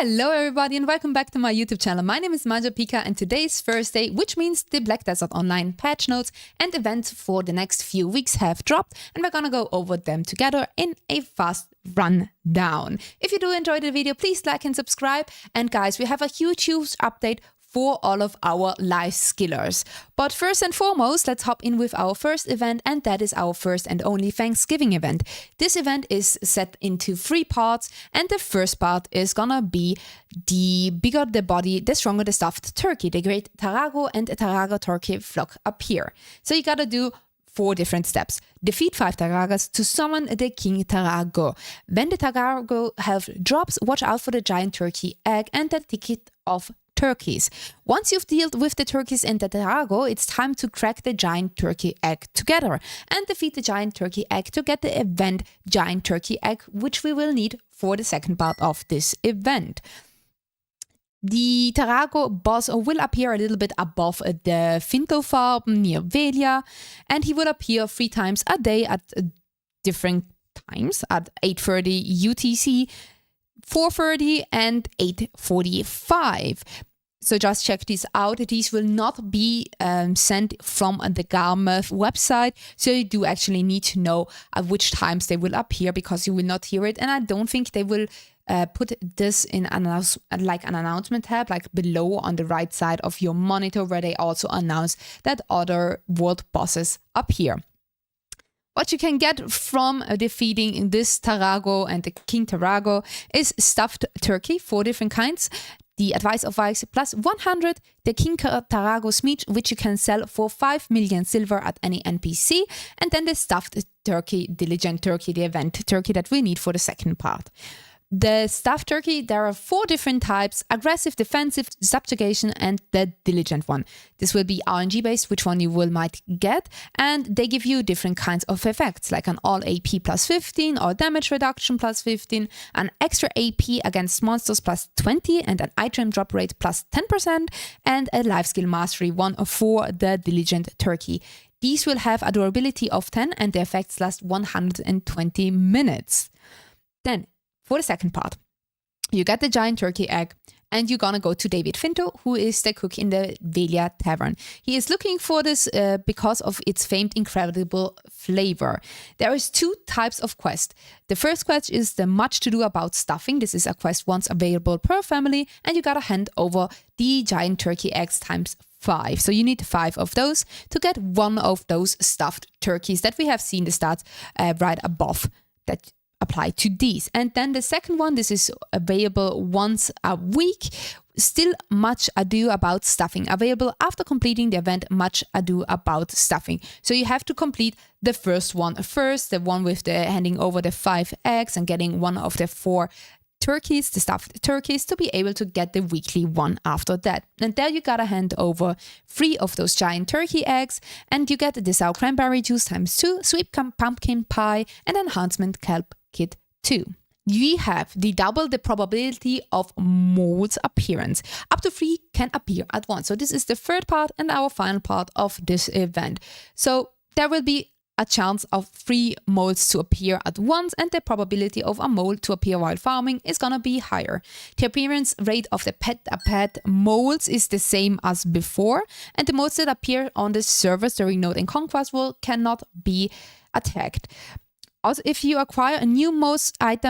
Hello everybody and welcome back to my YouTube channel. My name is mmorpg and today is Thursday, which means the Black Desert Online patch notes and events for the next few weeks have dropped, and we're gonna go over them together in a fast rundown. If you do enjoy the video, please like and subscribe. And guys, we have a huge update for all of our live skillers. But first and foremost, let's hop in with our first event, and that is our first and only Thanksgiving event. This event is set into 3 parts, and the first part is gonna be the bigger the body, the stronger the stuffed turkey. The great Tarago and Tarago turkey flock appear. So you gotta do 4 different steps. Defeat 5 Taragas to summon the King Tarago. When the Tarago health drops, watch out for the giant turkey egg and the ticket of turkeys. Once you've dealt with the turkeys and the Tarago, it's time to crack the giant turkey egg together and defeat the giant turkey egg to get the event giant turkey egg, which we will need for the second part of this event. The Tarago boss will appear a little bit above the Finto farm near Velia, and he will appear 3 times a day at different times at 8:30 UTC, 4:30 and 8:45. So just check these out. These will not be sent from the Garmouth website. So you do actually need to know at which times they will appear, because you will not hear it. And I don't think they will put this in an announcement tab, like below on the right side of your monitor, where they also announce that other world bosses appear. What you can get from defeating this Tarago and the King Tarago is stuffed turkey, 4 different kinds. The Advice of Vikes plus 100, the King Tarago's meat, which you can sell for 5 million silver at any NPC, and then the stuffed turkey, diligent turkey, the event turkey that we need for the second part. The stuffed turkey, there are 4 different types: aggressive, defensive, subjugation, and the diligent one. This will be RNG based, which one you might get, and they give you different kinds of effects, like an all AP plus 15 or damage reduction plus 15, an extra AP against monsters plus 20, and an item drop rate plus 10%, and a life skill mastery 1 for the diligent turkey. These will have a durability of 10 and the effects last 120 minutes. Then, for the second part, you get the giant turkey egg, and you're gonna go to David Finto, who is the cook in the Velia Tavern. He is looking for this because of its famed incredible flavor. There is 2 types of quest. The first quest is the much to do about stuffing. This is a quest once available per family, and you gotta hand over the giant turkey eggs times 5. So you need 5 of those to get 1 of those stuffed turkeys that we have seen the stats right above that apply to these. And then the second one, this is available once a week. Still much ado about stuffing, available after completing the event much ado about stuffing. So you have to complete the first one first, the one with the handing over the 5 eggs and getting 1 of the 4 turkeys, the stuffed turkeys, to be able to get the weekly one after that. And there you gotta hand over 3 of those giant turkey eggs, and you get the sour cranberry juice times 2, sweet pumpkin pie, and enhancement kelp kit 2. We have double the probability of mold's appearance. Up to 3 can appear at once. So this is the third part and our final part of this event. So there will be a chance of 3 molds to appear at once, and the probability of a mold to appear while farming is gonna be higher. The appearance rate of the pet molds is the same as before, and the molds that appear on the servers during Node and Conquest cannot be attacked. Also, if you acquire a new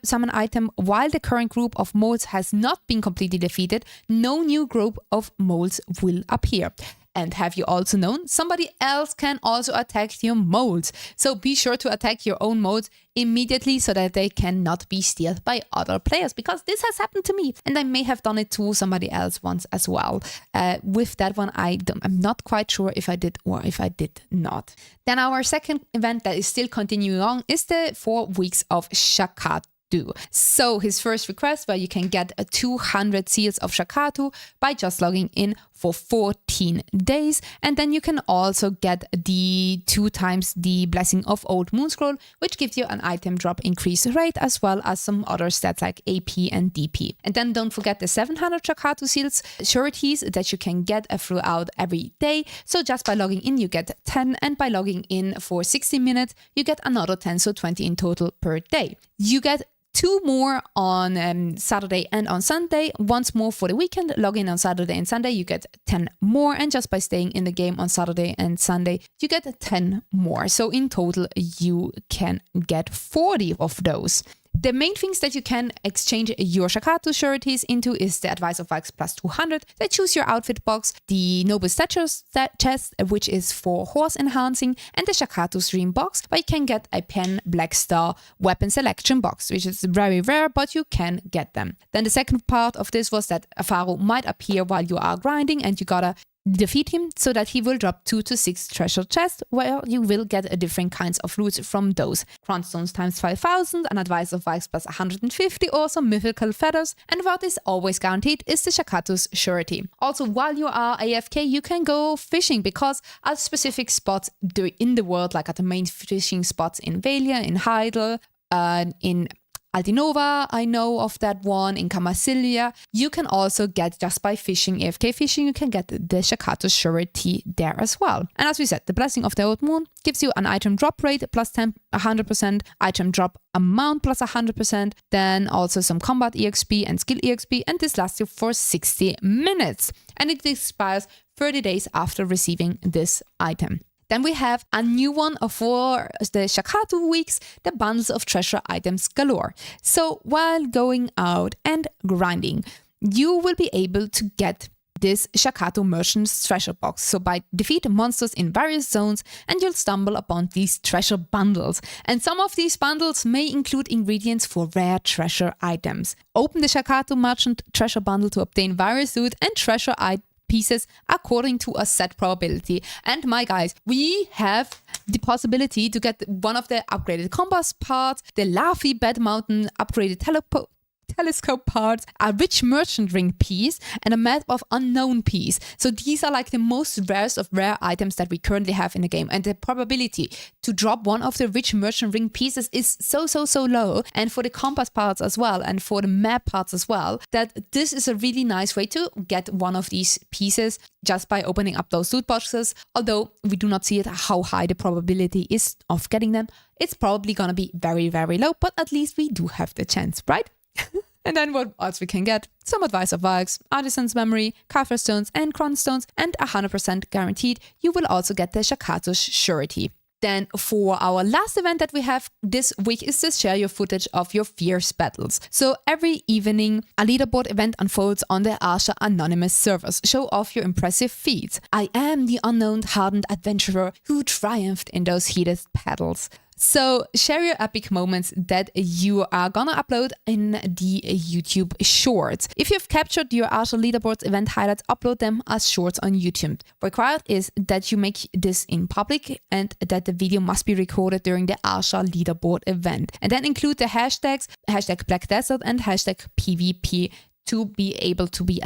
summon item while the current group of molds has not been completely defeated, no new group of molds will appear. And have you also known, somebody else can also attack your molds. So be sure to attack your own molds immediately so that they cannot be stealed by other players, because this has happened to me and I may have done it to somebody else once as well. With that one, I'm not quite sure if I did or if I did not. Then our second event that is still continuing on is the 4 weeks of Shakatu. So his first request, where you can get 200 seals of Shakatu by just logging in for 14 days, and then you can also get the 2 times the Blessing of Old Moonscroll, which gives you an item drop increase rate as well as some other stats like AP and DP. And then don't forget the 700 Shakatu seals sureties that you can get throughout every day. So just by logging in you get 10, and by logging in for 60 minutes you get another 10, so 20 in total per day. You get 2 more on Saturday and on Sunday, once more for the weekend. Log in on Saturday and Sunday, you get 10 more. And just by staying in the game on Saturday and Sunday, you get 10 more. So in total, you can get 40 of those. The main things that you can exchange your Shakatu sureties into is the Advice of Vikes plus 200, the Choose Your Outfit box, the Noble Statures chest, which is for horse enhancing, and the Shakatu stream box, where you can get a pen Black Star weapon selection box, which is very rare, but you can get them. Then the second part of this was that a Pharaoh might appear while you are grinding, and you gotta defeat him so that he will drop 2 to 6 treasure chests, where you will get different kinds of loot from those. Crownstones times 5,000, an Advice of Vikes plus 150, or some mythical feathers. And what is always guaranteed is the Shakatu's surety. Also, while you are AFK, you can go fishing, because at specific spots in the world, like at the main fishing spots in Valia, in Heidel, in Aldinova, I know of that one, in Kamasilia, you can also get, just by fishing, AFK fishing, you can get the Shakatu surety there as well. And as we said, the Blessing of the Old Moon gives you an item drop rate plus 100%, item drop amount plus 100%, then also some combat EXP and skill EXP, and this lasts you for 60 minutes. And it expires 30 days after receiving this item. Then we have a new one for the Shakatu weeks, the bundles of treasure items galore. So while going out and grinding, you will be able to get this Shakatu Merchant's treasure box. So by defeat monsters in various zones, and you'll stumble upon these treasure bundles. And some of these bundles may include ingredients for rare treasure items. Open the Shakatu Merchant treasure bundle to obtain various loot and treasure pieces according to a set probability. And my guys, we have the possibility to get one of the upgraded compass parts, the Laffy Bed Mountain upgraded telescope parts, a rich merchant ring piece, and a map of unknown piece. So these are like the most rarest of rare items that we currently have in the game, and the probability to drop one of the rich merchant ring pieces is so low. And for the compass parts as well, and for the map parts as well, that this is a really nice way to get one of these pieces just by opening up those loot boxes. Although we do not see it how high the probability is of getting them, it's probably gonna be very low, but at least we do have the chance, right? And then what else we can get? Some Advice of Vikes, Artisan's Memory, Kafir Stones and Crownstones, and 100% guaranteed you will also get the Shakatu's surety. Then for our last event that we have this week is to share your footage of your fierce battles. So every evening a leaderboard event unfolds on the Arsha anonymous servers. Show off your impressive feats. I am the unknown hardened adventurer who triumphed in those heated battles. So share your epic moments that you are gonna upload in the YouTube shorts. If you've captured your Arsha leaderboards event highlights, upload them as shorts on YouTube. Required is that you make this in public and that the video must be recorded during the Arsha leaderboard event. And then include the hashtags, hashtag Black Desert and hashtag PvP, to be able to be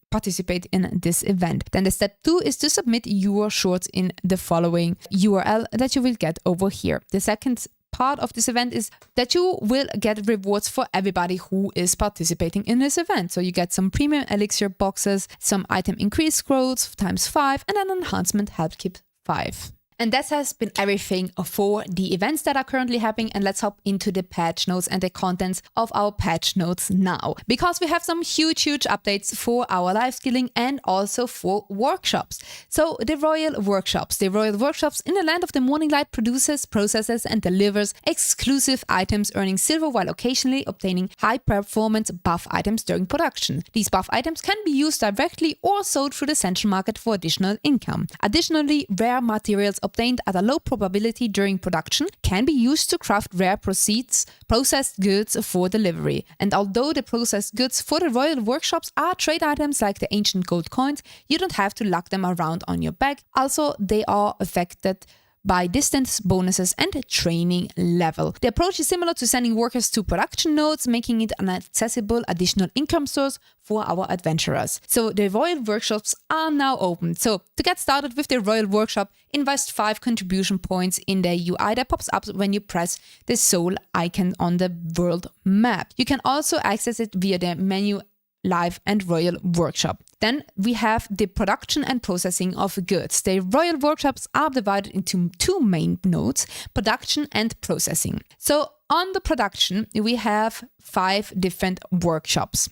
participate in this event. Then the step 2 is to submit your shorts in the following URL that you will get over here. The second part of this event is that you will get rewards for everybody who is participating in this event. So you get some premium elixir boxes, some item increase scrolls times 5, and an enhancement help keep 5. And that has been everything for the events that are currently happening. And let's hop into the patch notes and the contents of our patch notes now, because we have some huge updates for our live skilling and also for workshops. So the Royal Workshops. The Royal Workshops in the Land of the Morning Light produces, processes and delivers exclusive items, earning silver while occasionally obtaining high performance buff items during production. These buff items can be used directly or sold through the central market for additional income. Additionally, rare materials obtained at a low probability during production can be used to craft rare processed goods for delivery. And although the processed goods for the Royal Workshops are trade items like the ancient gold coins, you don't have to lug them around on your back. Also, they are affected by distance bonuses and training level. The approach is similar to sending workers to production nodes, making it an accessible additional income source for our adventurers. So the Royal Workshops are now open. So to get started with the Royal Workshop, invest 5 contribution points in the UI that pops up when you press the soul icon on the world map. You can also access it via the menu Live and Royal Workshop. Then we have the production and processing of goods. The royal workshops are divided into two main nodes, production and processing. So on the production, we have 5 different workshops.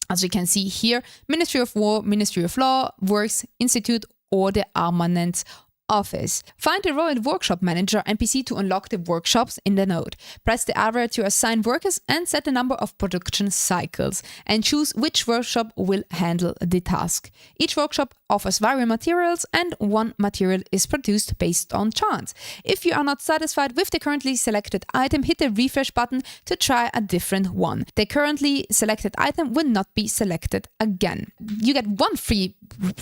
As you can see here, Ministry of War, Ministry of Law, Works, Institute, or the Armaments Office. Find the Royal Workshop Manager NPC to unlock the workshops in the node. Press the area to assign workers and set the number of production cycles, and choose which workshop will handle the task. Each workshop offers various materials, and one material is produced based on chance. If you are not satisfied with the currently selected item, hit the refresh button to try a different one. The currently selected item will not be selected again. You get 1 free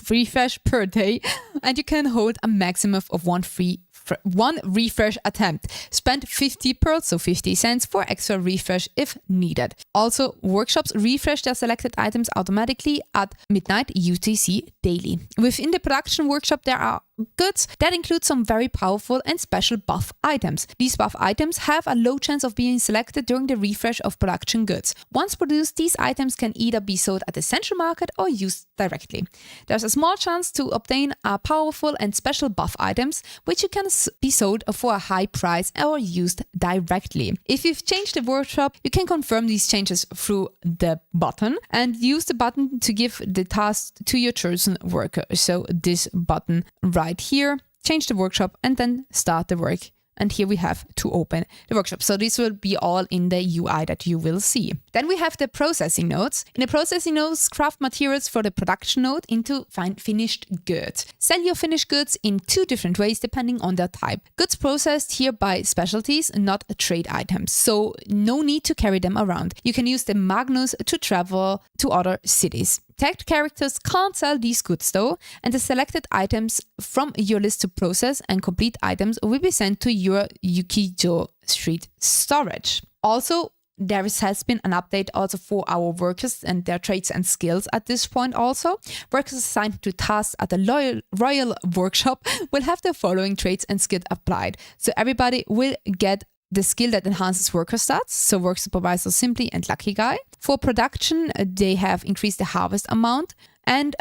refresh per day, and you can hold a maximum of one refresh attempt. Spend 50 pearls, so 50 cents, for extra refresh if needed. Also, workshops refresh their selected items automatically at midnight UTC daily. Within the production workshop, there are goods that include some very powerful and special buff items. These buff items have a low chance of being selected during the refresh of production goods. Once produced, these items can either be sold at the central market or used directly. There's a small chance to obtain powerful and special buff items, which you can be sold for a high price or used directly. If you've changed the workshop, you can confirm these changes through the button and use the button to give the task to your chosen worker. So this button right here, change the workshop and then start the work. And here we have to open the workshop. So this will be all in the UI that you will see. Then we have the processing nodes. In the processing nodes, craft materials for the production node into finished goods. Sell your finished goods in 2 different ways depending on their type. Goods processed here by specialties, not trade items. So no need to carry them around. You can use the Magnus to travel to other cities. Tagged characters can't sell these goods though, and the selected items from your list to process and complete items will be sent to your Yukijo Street storage. Also, there has been an update also for our workers and their traits and skills at this point also. Workers assigned to tasks at the Royal Workshop will have the following traits and skills applied. So everybody will get the skill that enhances worker stats, so work supervisor Simply and Lucky Guy. For production, they have increased the harvest amount and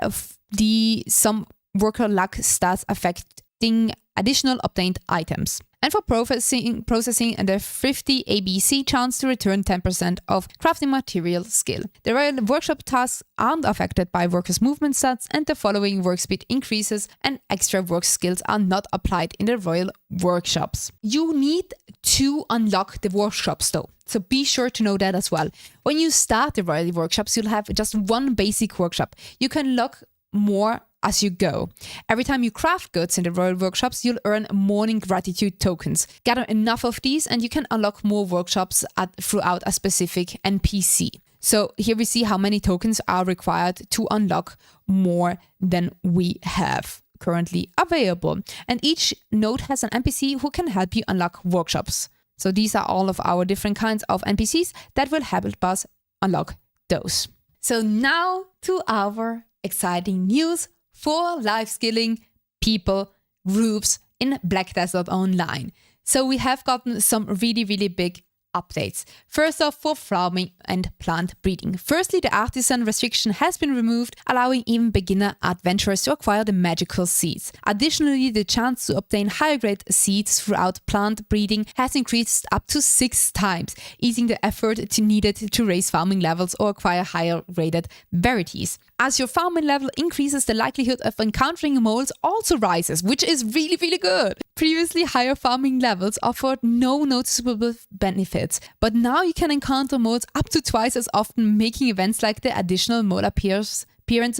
some worker luck stats affecting additional obtained items. And for processing the 50 ABC chance to return 10% of crafting material skill. The Royal Workshop tasks aren't affected by workers' movement stats, and the following work speed increases and extra work skills are not applied in the Royal Workshops. You need to unlock the workshops though, so be sure to know that as well. When you start the Royal Workshops, you'll have just 1 basic workshop. You can unlock more as you go. Every time you craft goods in the Royal Workshops, you'll earn morning gratitude tokens. Gather enough of these and you can unlock more workshops throughout a specific NPC. So here we see how many tokens are required to unlock more than we have currently available. And each node has an NPC who can help you unlock workshops. So these are all of our different kinds of NPCs that will help us unlock those. So now to our exciting news for life skilling people, groups in Black Desert Online. So we have gotten some really big updates. First off, for farming and plant breeding. Firstly, the artisan restriction has been removed, allowing even beginner adventurers to acquire the magical seeds. Additionally, the chance to obtain higher grade seeds throughout plant breeding has increased up to 6 times, easing the effort needed to raise farming levels or acquire higher graded varieties. As your farming level increases, the likelihood of encountering moles also rises, which is really good. Previously, higher farming levels offered no noticeable benefits, but now you can encounter moles up to twice as often, making events like the additional mole appearance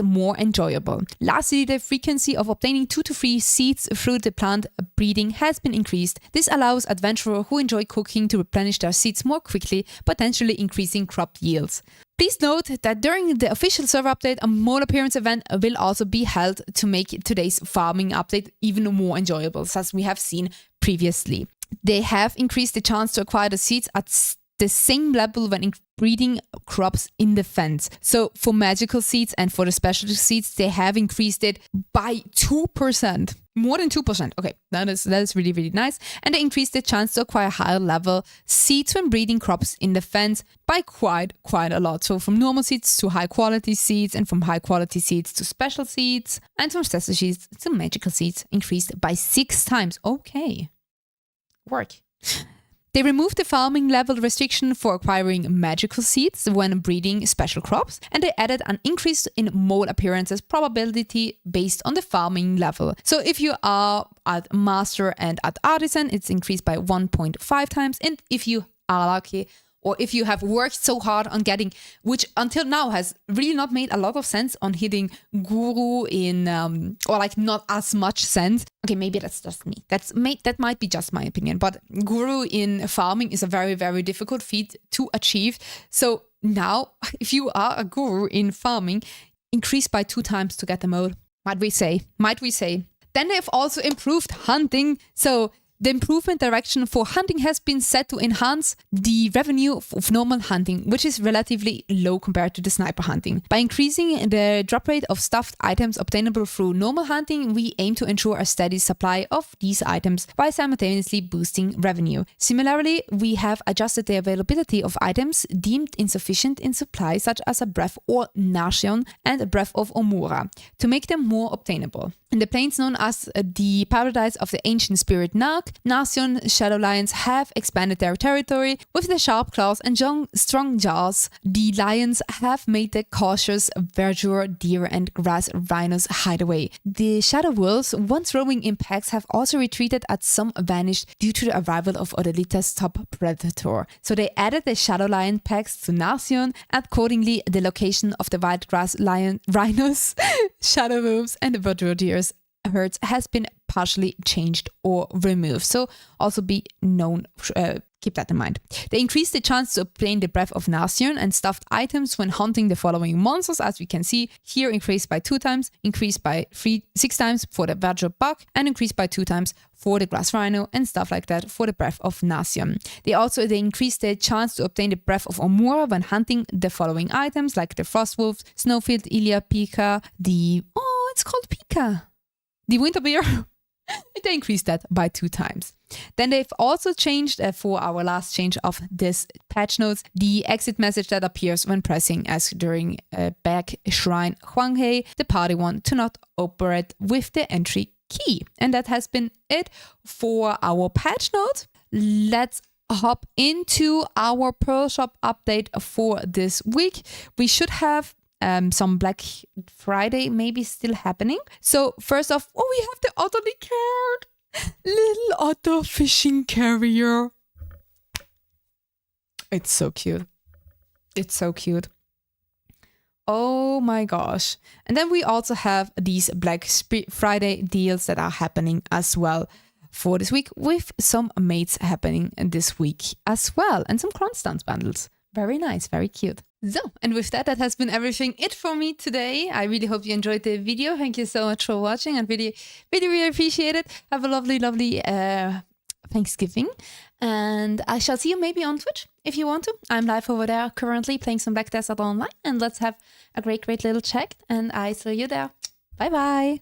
more enjoyable. Lastly, the frequency of obtaining 2 to 3 seeds through the plant breeding has been increased. This allows adventurers who enjoy cooking to replenish their seeds more quickly, potentially increasing crop yields. Please note that during the official server update, a mole appearance event will also be held to make today's farming update even more enjoyable, as we have seen previously. They have increased the chance to acquire the seeds at the same level when breeding crops in the fence. So for magical seeds and for the specialty seeds, they have increased it by 2%. More than 2%. Okay, that is really, really nice. And they increased the chance to acquire higher level seeds when breeding crops in the fence by quite a lot. So from normal seeds to high quality seeds, and from high quality seeds to special seeds, and from special seeds to magical seeds increased by 6 times. Okay. Work. They removed the farming level restriction for acquiring magical seeds when breeding special crops, and they added an increase in mold appearances probability based on the farming level. So if you are at master and at artisan, it's increased by 1.5 times, and if you are lucky, or if you have worked so hard on getting, which until now has really not made a lot of sense, on hitting guru in, or like not as much sense. Okay, maybe that's just me. That might be just my opinion, but guru in farming is a very, very difficult feat to achieve. So now, if you are a guru in farming, increase by 2 times to get the mode. Might we say? Then they've also improved hunting. So the improvement direction for hunting has been set to enhance the revenue of normal hunting, which is relatively low compared to the sniper hunting. By increasing the drop rate of stuffed items obtainable through normal hunting, we aim to ensure a steady supply of these items while simultaneously boosting revenue. Similarly, we have adjusted the availability of items deemed insufficient in supply, such as a breath or Narsion and a breath of Omura, to make them more obtainable. In the plains known as the paradise of the ancient spirit Nark, Narsion shadow lions have expanded their territory with their sharp claws and strong jaws. The lions have made the cautious verdure, deer and grass rhinos hideaway. The shadow wolves, once roaming in packs, have also retreated as some vanished due to the arrival of Odolita's top predator. So they added the shadow lion packs to Narsion, and accordingly the location of the wild grass lion rhinos, shadow wolves and the verdure deer herds has been partially changed or removed. So also be known, keep that in mind. They increased the chance to obtain the breath of Narsion and stuffed items when hunting the following monsters, as we can see here, increased by 2 times, increased by 6 times for the verdure buck, and increased by 2 times for the grass rhino and stuff like that for the breath of Narsion. They increased the chance to obtain the breath of Omura when hunting the following items like the frost wolves, snowfield, Ilia, Pika, it's called Pika. The winter bear, they increased that by 2 times. Then they've also changed, for our last change of this patch notes, the exit message that appears when pressing as during back shrine Huanghei, the party one, to not operate with the entry key. And that has been it for our patch notes. Let's hop into our Pearl Shop update for this week. We should have some Black Friday maybe still happening. So first off, we have the Otterly card. Little otter fishing carrier. It's so cute. Oh my gosh. And then we also have these Black Friday deals that are happening as well for this week, with some mates happening this week as well, and some Kronstance bundles. Very nice, very cute. So, and with that has been everything for me today. I really hope you enjoyed the video. Thank you so much for watching. I really appreciate it. Have a lovely Thanksgiving. And I shall see you maybe on Twitch if you want to. I'm live over there currently playing some Black Desert Online. And let's have a great little chat. And I see you there. Bye bye.